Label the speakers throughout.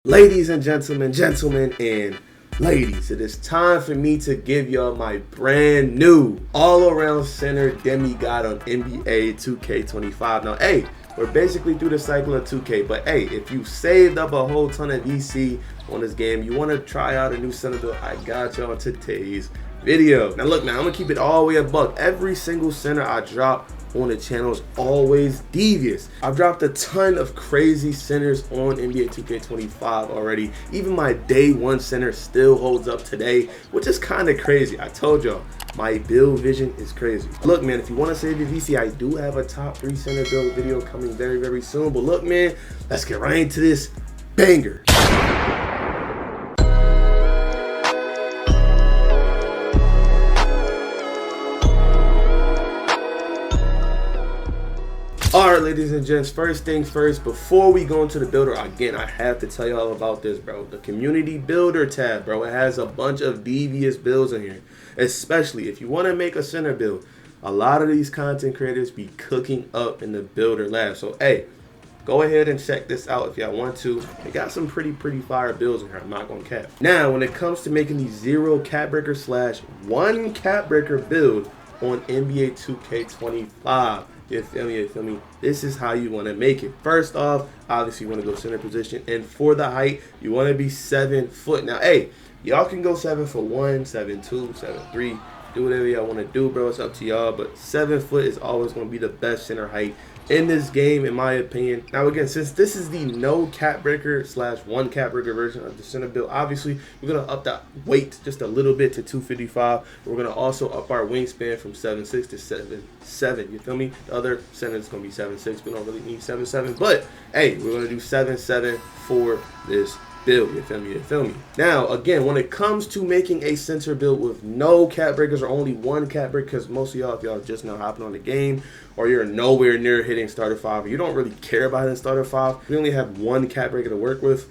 Speaker 1: Ladies and gentlemen, and ladies, it is time for me to give y'all my brand new all-around center demigod on NBA 2K25. Now, hey, we're basically through the cycle of 2K, but hey, if you saved up a whole ton of VC on this game, you want to try out a new center build, I got y'all on today's video. Now look, man, I'm gonna keep it all the way a buck. Every single center I drop on the channel is always devious. I've dropped a ton of crazy centers on NBA 2K25 already. Even my day one center still holds up today, which is kind of crazy. I told y'all, my build vision is crazy. Look, man, if you want to save your VC, I do have a top 3 center build video coming very, very soon. But look, man, let's get right into this banger. Alright, ladies and gents, first things first, before we go into the builder, again, I have to tell you all about this, bro. The community builder tab, bro, it has a bunch of devious builds in here, especially if you want to make a center build. A lot of these content creators be cooking up in the builder lab. So, hey, go ahead and check this out if y'all want to. They got some pretty fire builds in here, I'm not going to cap. Now, when it comes to making the 0 cap breaker / 1 cap breaker build on NBA 2K25, you feel me? This is how you want to make it. First off, obviously you want to go center position, and for the height, you want to be 7 foot. Now, hey, y'all can go 7'1", 7'2", 7'3", do whatever y'all want to do, bro. It's up to y'all, but 7 foot is always going to be the best center height in this game, in my opinion. Now, again, since this is the no cap breaker / 1 cap breaker version of the center build, obviously we're gonna up that weight just a little bit to 255. We're gonna also up our wingspan from 7'6" to 7'7". You feel me? The other center is gonna be 7'6". We don't really need 7'7", but hey, we're gonna do 7'7" for this build. You feel me? Now, again, when it comes to making a center build with no cap breakers or only 1 cap breaker, because most of y'all, if y'all just now hopping on the game, or you're nowhere near hitting starter 5, or you don't really care about hitting starter 5, we only have 1 cap breaker to work with.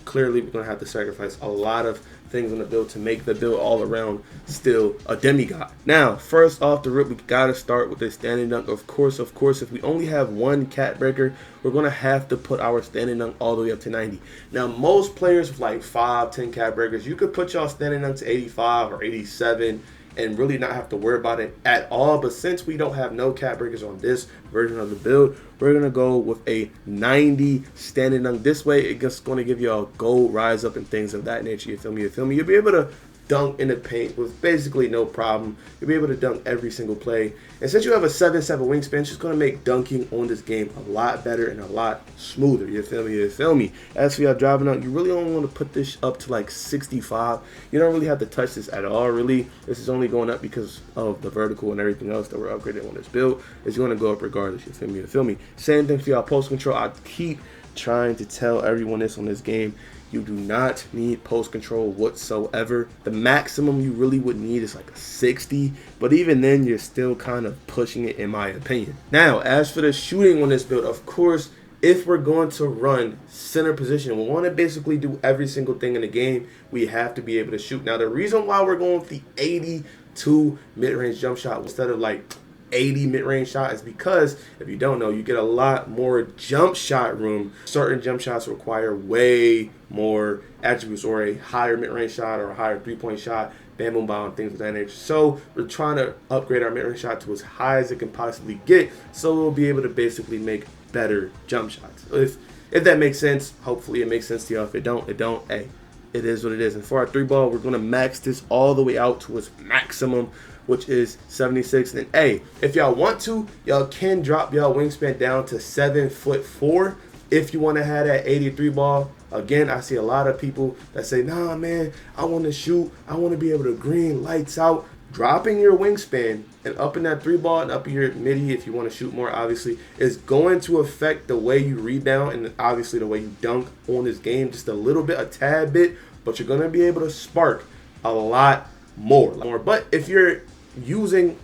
Speaker 1: Clearly, we're gonna have to sacrifice a lot of things on the build to make the build all around still a demigod. Now, first off the rip, we gotta start with the standing dunk. Of course, if we only have 1 cap breaker, we're gonna have to put our standing dunk all the way up to 90. Now, most players with like 5, 10 cap breakers, you could put y'all standing dunk to 85 or 87 and really not have to worry about it at all. But since we don't have no cap breakers on this version of the build, we're gonna go with a 90 standing dunk. This way, it's just gonna give you a gold rise up and things of that nature. You feel me? You'll be able to dunk in the paint with basically no problem. You'll be able to dunk every single play. And since you have a 7'7" wingspan, it's just going to make dunking on this game a lot better and a lot smoother. You feel me? As for y'all driving out, you really only want to put this up to like 65. You don't really have to touch this at all, really. This is only going up because of the vertical and everything else that we're upgrading on this build. It's going to go up regardless. You feel me? Same thing for y'all post control. I keep trying to tell everyone this on this game. You do not need post control whatsoever. The maximum you really would need is like a 60, but even then you're still kind of pushing it, in my opinion. Now, as for the shooting on this build, of course, if we're going to run center position, we want to basically do every single thing in the game. We have to be able to shoot. Now, the reason why we're going with the 82 mid-range jump shot instead of like 80 mid-range shot is because, if you don't know, you get a lot more jump shot room. Certain jump shots require way more attributes, or a higher mid-range shot or a higher 3-point shot, bam boom bomb, things of that nature. So we're trying to upgrade our mid-range shot to as high as it can possibly get, so we'll be able to basically make better jump shots. If that makes sense, hopefully it makes sense to y'all. If it don't, hey, it is what it is. And for our 3-ball, we're gonna max this all the way out to its maximum, which is 76. And hey, if y'all want to, y'all can drop y'all wingspan down to 7'4" if you want to have that 83 ball. Again, I see a lot of people that say, nah, man, I want to shoot, I want to be able to green lights out. Dropping your wingspan and upping that 3-ball and upping your midi, if you want to shoot more, obviously, is going to affect the way you rebound and obviously the way you dunk on this game just a little bit, a tad bit, but you're going to be able to spark a lot more. But if you're using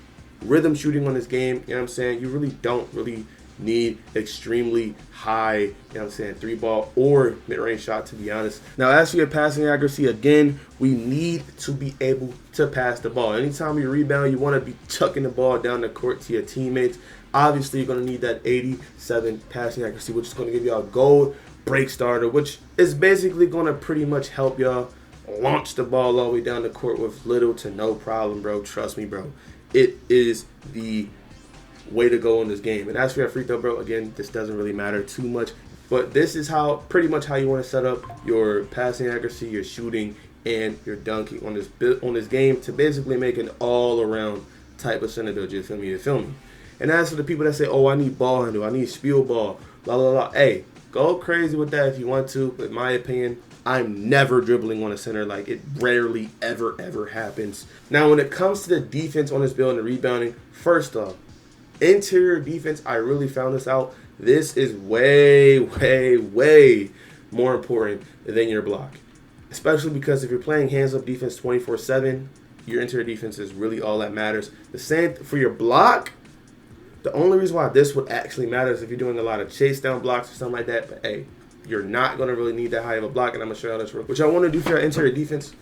Speaker 1: rhythm shooting on this game, you know what I'm saying, you really don't need extremely high, you know what I'm saying, 3-ball or mid-range shot, to be honest. Now, as for your passing accuracy, again, we need to be able to pass the ball. Anytime you rebound, you want to be chucking the ball down the court to your teammates. Obviously, you're going to need that 87 passing accuracy, which is going to give you a gold break starter, which is basically going to pretty much help y'all launch the ball all the way down the court with little to no problem, bro. Trust me, bro. It is the way to go in this game. And as for your free throw, bro, again, this doesn't really matter too much. But this is how, pretty much how you want to set up your passing accuracy, your shooting, and your dunking on this game to basically make an all-around type of center build. You feel me? You feel me? And as for the people that say, oh, I need ball handle, I need spiel ball, blah, blah, blah. Hey, go crazy with that if you want to. But in my opinion, I'm never dribbling on a center. Like, it rarely, ever happens. Now, when it comes to the defense on this build and the rebounding, first off, interior defense, I really found this out. This is way more important than your block. Especially because if you're playing hands-up defense 24/7, your interior defense is really all that matters. The same for your block. The only reason why this would actually matter is if you're doing a lot of chase down blocks or something like that. But hey, you're not going to really need that high of a block, and I'm going to show you this real quick. What I want to do for your interior defense,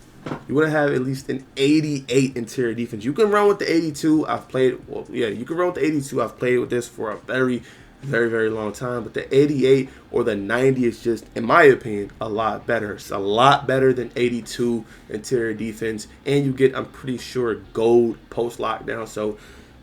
Speaker 1: you want to have at least an 88 interior defense. You can run with the 82. You can run with the 82. I've played with this for a very long time. But the 88 or the 90 is just, in my opinion, a lot better. It's a lot better than 82 interior defense. And you get, I'm pretty sure, gold post lockdown. So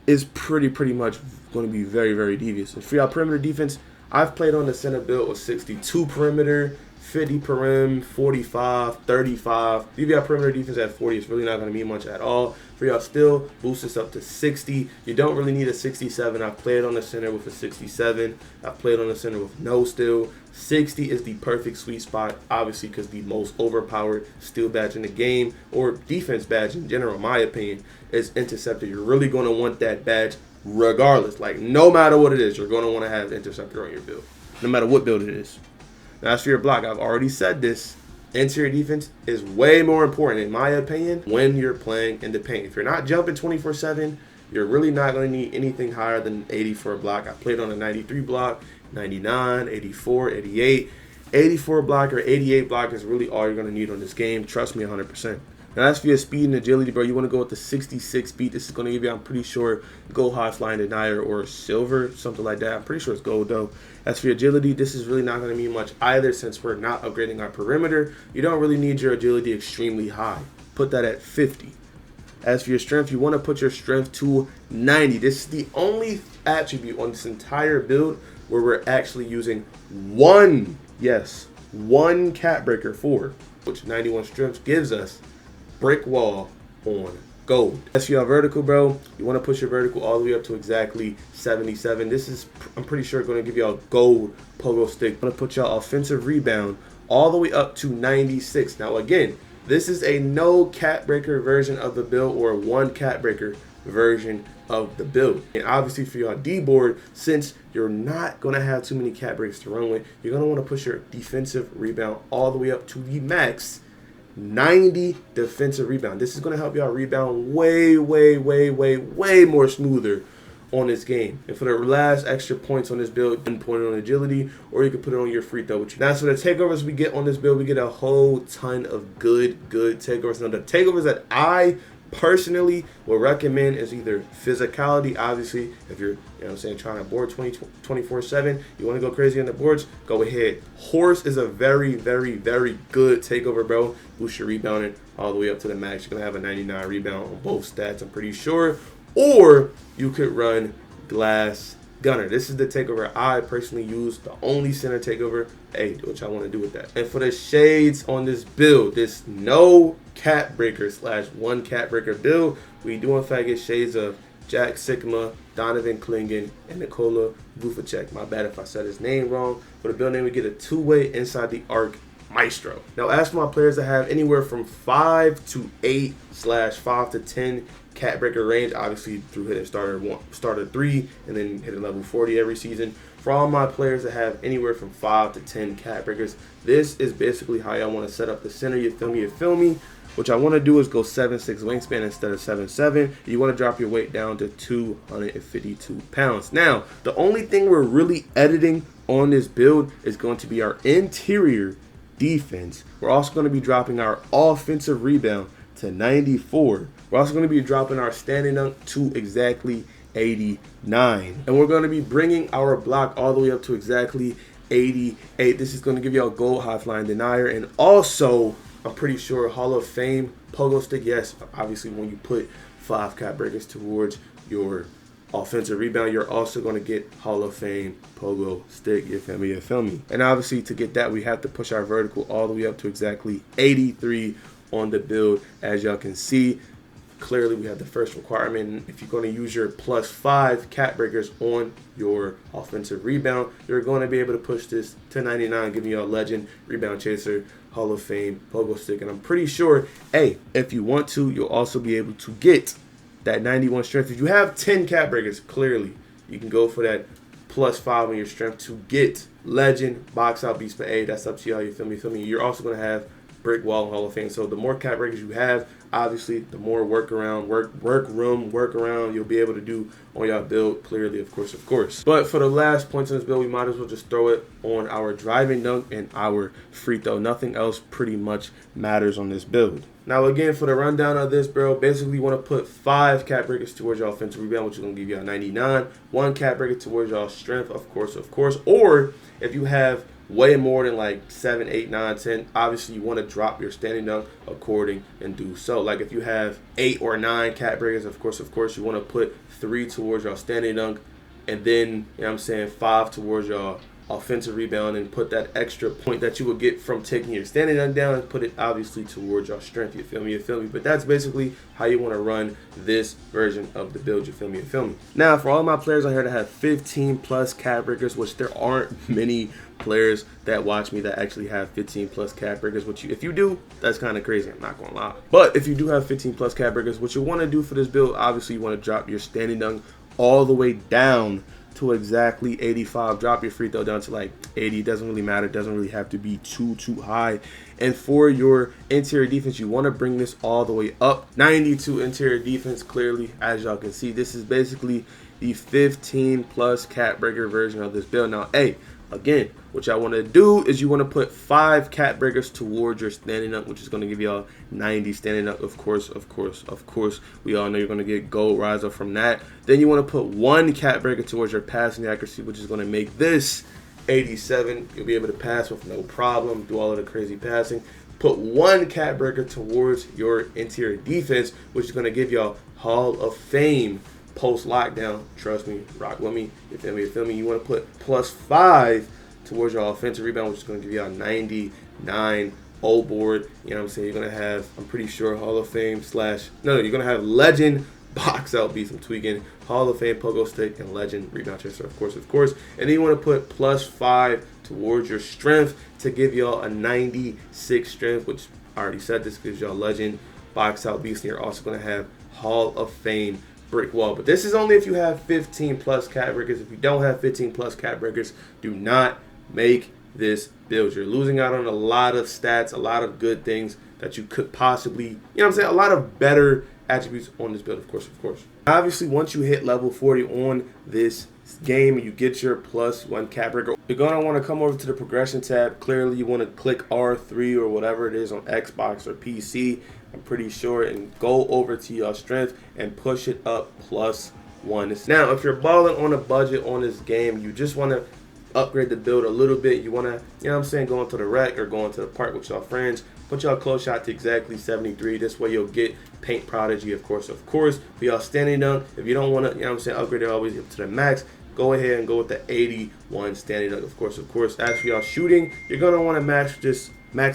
Speaker 1: it's pretty much going to be very devious. And for y'all perimeter defense, I've played on the center build with 62 perimeter, 50 perim, 45, 35. If you got perimeter defense at 40, it's really not going to mean much at all. For y'all still, boost this up to 60. You don't really need a 67. I've played on the center with a 67. I've played on the center with no steal. 60 is the perfect sweet spot, obviously, because the most overpowered steal badge in the game, or defense badge in general, in my opinion, is interceptor. You're really going to want that badge regardless. Like, no matter what it is, you're going to want to have interceptor on your build, no matter what build it is. Now, as for your block, I've already said this. Interior defense is way more important, in my opinion, when you're playing in the paint. If you're not jumping 24/7, you're really not going to need anything higher than 80 for a block. I played on a 93 block, 99, 84, 88. 84 block or 88 block is really all you're going to need on this game. Trust me 100%. Now, as for your speed and agility, bro, you want to go with the 66 speed. This is going to give you, I'm pretty sure, gold high flying denier or silver, something like that. I'm pretty sure it's gold, though. As for your agility, this is really not going to mean much either since we're not upgrading our perimeter. You don't really need your agility extremely high. Put that at 50. As for your strength, you want to put your strength to 90. This is the only attribute on this entire build where we're actually using one cat breaker for, which 91 strength gives us brick wall on gold. As for your vertical, bro, you want to push your vertical all the way up to exactly 77. This is, I'm pretty sure, going to give you a gold pogo stick. I'm going to put your offensive rebound all the way up to 96. Now, again, this is a no cat breaker version of the build or one cat breaker version of the build. And obviously for your D board, since you're not going to have too many cat breaks to run with, you're going to want to push your defensive rebound all the way up to the max 90 defensive rebound. This is going to help y'all rebound way more smoother on this game. And for the last extra points on this build, you can put it on agility, or you can put it on your free throw. Now, so the takeovers we get on this build, we get a whole ton of good takeovers. Now, the takeovers that I personally would recommend is either physicality. Obviously, if you're, trying to board 24/7, you want to go crazy on the boards, go ahead. Horse is a very good takeover, bro. Boost your rebounding all the way up to the max. You're gonna have a 99 rebound on both stats, I'm pretty sure. Or you could run glass gunner. This is the takeover I personally use, the only center takeover. Hey, do what y'all want to do with that. And for the shades on this build, this no cat breaker / one cat breaker build, we do in fact get shades of Jack Sigma, Donovan Klingen, and Nikola Vucevich. My bad if I said his name wrong. For the build name, we get a two-way inside the arc maestro. Now, as for my players that have anywhere from 5 to 8 / 5 to 10 cat breaker range, obviously through hitting starter 3 and then hitting level 40 every season. For all my players that have anywhere from 5 to 10 cat breakers, this is basically how y'all want to set up the center. You feel me? What y'all want to do is go 7'6" wingspan instead of 7'7". You want to drop your weight down to 252 pounds. Now, the only thing we're really editing on this build is going to be our interior defense. We're also going to be dropping our offensive rebound to 94. We're also going to be dropping our standing dunk to exactly 89. And we're going to be bringing our block all the way up to exactly 88. This is going to give y'all gold high flying denier, and also I'm pretty sure Hall of Fame pogo stick. Yes, obviously when you put 5 cap breakers towards your offensive rebound, you're also going to get Hall of Fame pogo stick. You feel me? You feel me? And obviously to get that, we have to push our vertical all the way up to exactly 83 on the build. As y'all can see, clearly we have the first requirement. If you're going to use your +5 cap breakers on your offensive rebound, you're going to be able to push this to 99, giving you a legend, rebound chaser, Hall of Fame pogo stick. And I'm pretty sure, hey, if you want to, you'll also be able to get that 91 strength. If you have 10 cap breakers, clearly you can go for that +5 on your strength to get legend, box out beast for A. That's up to y'all. You feel me? Feel me? You're also going to have brick wall and Hall of Fame. So the more cap breakers you have, obviously the more work around you'll be able to do on your build. Clearly, of course. But for the last points in this build, we might as well just throw it on our driving dunk and our free throw. Nothing else pretty much matters on this build. Now again, for the rundown of this, bro, basically you want to put 5 cap breakers towards your offensive rebound, which is going to give you a 99. 1 cap breaker towards your strength, of course. Or if you have way more than like 7, 8, 9, 10, obviously you want to drop your standing dunk according and do so. Like if you have 8 or 9 cap breakers, of course you want to put 3 towards your standing dunk, and then, you know what I'm saying, 5 towards your offensive rebound, and put that extra point that you would get from taking your standing dunk down and put it obviously towards your strength. You feel me? But that's basically how you want to run this version of the build. You feel me? Now, for all my players out here that have 15+ cap breakers, which there aren't many players that watch me that actually have 15+ cap breakers, which if you do, that's kind of crazy, I'm not gonna lie. But if you do have 15+ cap breakers, what you want to do for this build, obviously you want to drop your standing dunk all the way down to exactly 85. Drop your free throw down to like 80. Doesn't really matter. Doesn't really have to be too high. And for your interior defense, you want to bring this all the way up. 92 interior defense. Clearly, as y'all can see, this is basically the 15+ cap breaker version of this build. Now, hey, again, what y'all want to do is you want to put 5 cap breakers towards your standing up, which is going to give y'all 90 standing up. Of course. We all know you're going to get gold riser from that. Then you want to put 1 cap breaker towards your passing accuracy, which is going to make this 87. You'll be able to pass with no problem, do all of the crazy passing. Put 1 cap breaker towards your interior defense, which is going to give y'all Hall of Fame post lockdown. Trust me, rock with me. You feel me? You want to put +5 towards your offensive rebound, which is going to give you a 99 old board. You know what I'm saying? You're going to have, I'm pretty sure, Hall of Fame you're going to have legend box out beats. I'm tweaking. Hall of Fame pogo stick and legend rebound chaser, of course. And then you want to put +5 towards your strength to give y'all a 96 strength, which I already said this gives y'all legend box out beats. And you're also going to have Hall of Fame brick wall. But this is only if you have 15+ cap breakers. If you don't have 15+ cap breakers, do not make this build. You're losing out on a lot of stats, a lot of good things that you could possibly, you know what I'm saying, a lot of better attributes on this build, of course. Obviously, once you hit level 40 on this game, you get your +1 cap breaker. You're going to want to come over to the progression tab. Clearly, you want to click R3 or whatever it is on Xbox or PC, I'm pretty sure, and go over to your strength and push it up +1. Now, if you're balling on a budget on this game, you just want to upgrade the build a little bit. You want to, you know what I'm saying, go into the rec or go into the park with y'all friends. Put y'all close shot to exactly 73. This way you'll get Paint Prodigy, of course. For y'all standing dunk, if you don't want to, you know what I'm saying, upgrade it always up to the max, go ahead and go with the 81 standing dunk, of course. As for y'all shooting, you're going to want to max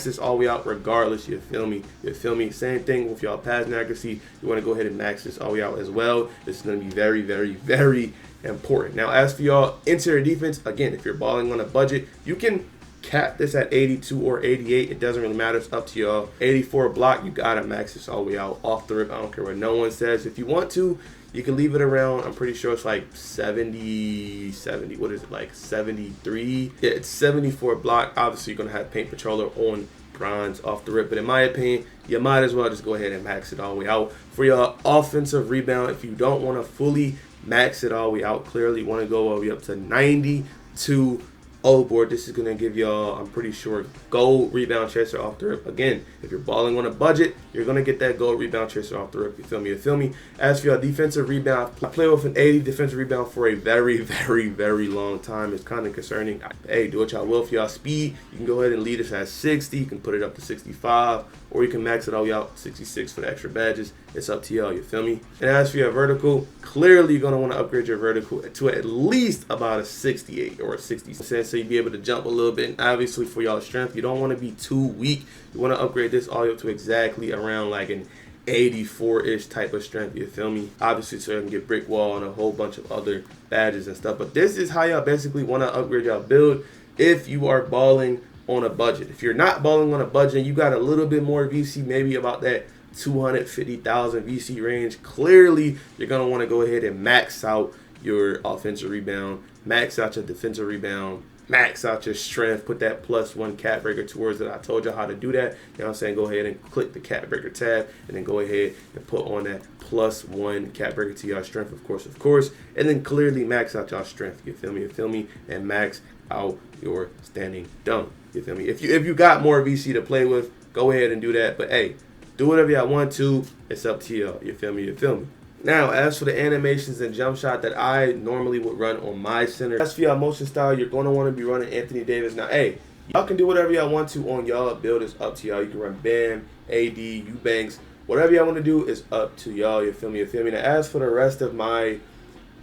Speaker 1: this all the way out regardless. You feel me? Same thing with y'all passing accuracy. You want to go ahead and max this all the way out as well. This is going to be very, very, very important. Now, as for y'all interior defense, again, if you're balling on a budget, you can cap this at 82 or 88. It doesn't really matter. It's up to y'all. 84 block, you gotta max this all the way out off the rip. I don't care what no one says. If you want to, you can leave it around, I'm pretty sure it's like 70, what is it, like 73? Yeah, it's 74 block. Obviously, you're gonna have Paint Patroller on bronze off the rip, but in my opinion, you might as well just go ahead and max it all the way out. For your offensive rebound, if you don't want to fully max it all the way out, clearly you want to go all the way up to 92 Oh board, this is gonna give y'all, I'm pretty sure, gold rebound chaser off the rip. Again, if you're balling on a budget, you're gonna get that gold rebound chaser off the rip. You feel me? You feel me? As for y'all defensive rebound, I play with an 80 defensive rebound for a very, very, very long time. It's kind of concerning. Hey, do what y'all will for y'all speed. You can go ahead and lead us at 60. You can put it up to 65, or you can max it all out 66 for the extra badges. It's up to y'all. You feel me? And as for your vertical, clearly you're gonna want to upgrade your vertical to at least about a 68 or a 60%. So you'd be able to jump a little bit. And obviously for y'all strength, you don't want to be too weak. You want to upgrade this all the way up to exactly around like an 84-ish type of strength. You feel me? Obviously so you can get brick wall and a whole bunch of other badges and stuff. But this is how y'all basically want to upgrade y'all build if you are balling on a budget. If you're not balling on a budget, you got a little bit more VC, maybe about that 250,000 VC range. Clearly you're going to want to go ahead and max out your offensive rebound, max out your defensive rebound, max out your strength, put that +1 cap breaker towards it. I told you how to do that. You know what I'm saying? Go ahead and click the cap breaker tab and then go ahead and put on that +1 cap breaker to your strength, of course. And then clearly max out your strength. You feel me? You feel me? And max out your standing dunk. You feel me? If you got more VC to play with, go ahead and do that. But hey, do whatever y'all want to. It's up to y'all. You feel me? You feel me? Now, as for the animations and jump shot that I normally would run on my center, as for y'all motion style, you're going to want to be running Anthony Davis. Now, hey, y'all can do whatever y'all want to on y'all build. It's up to y'all. You can run Bam, AD, Eubanks. Whatever y'all want to do is up to y'all. You feel me? You feel me? Now, as for the rest of my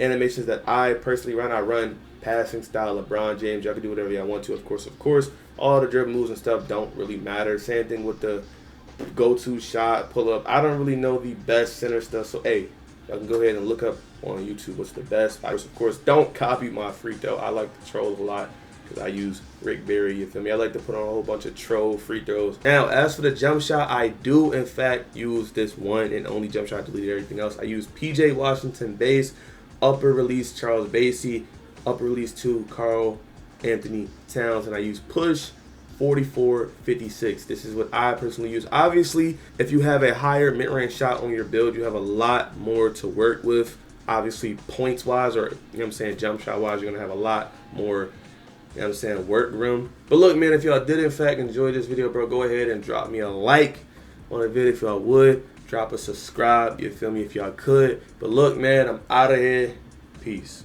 Speaker 1: animations that I personally run, I run passing style LeBron James. Y'all can do whatever y'all want to, of course. All the dribble moves and stuff don't really matter. Same thing with the go-to shot, pull up. I don't really know the best center stuff, so hey, y'all can go ahead and look up on YouTube what's the best. Of course, don't copy my free throw. I like to troll a lot because I use Rick Barry, you feel me? I like to put on a whole bunch of troll free throws. Now, as for the jump shot, I do in fact use this one and only jump shot, deleted everything else. I use PJ Washington base, upper release Charles Bassey, upper release 2 Carl Anthony Towns, and I use push 44-56. This is what I personally use. Obviously, if you have a higher mid-range shot on your build, you have a lot more to work with. Obviously, points-wise, or you know what I'm saying, jump shot-wise, you're gonna have a lot more, you know what I'm saying, work room. But look, man, if y'all did in fact enjoy this video, bro, go ahead and drop me a like on the video if y'all would. Drop a subscribe, you feel me, if y'all could. But look, man, I'm out of here. Peace.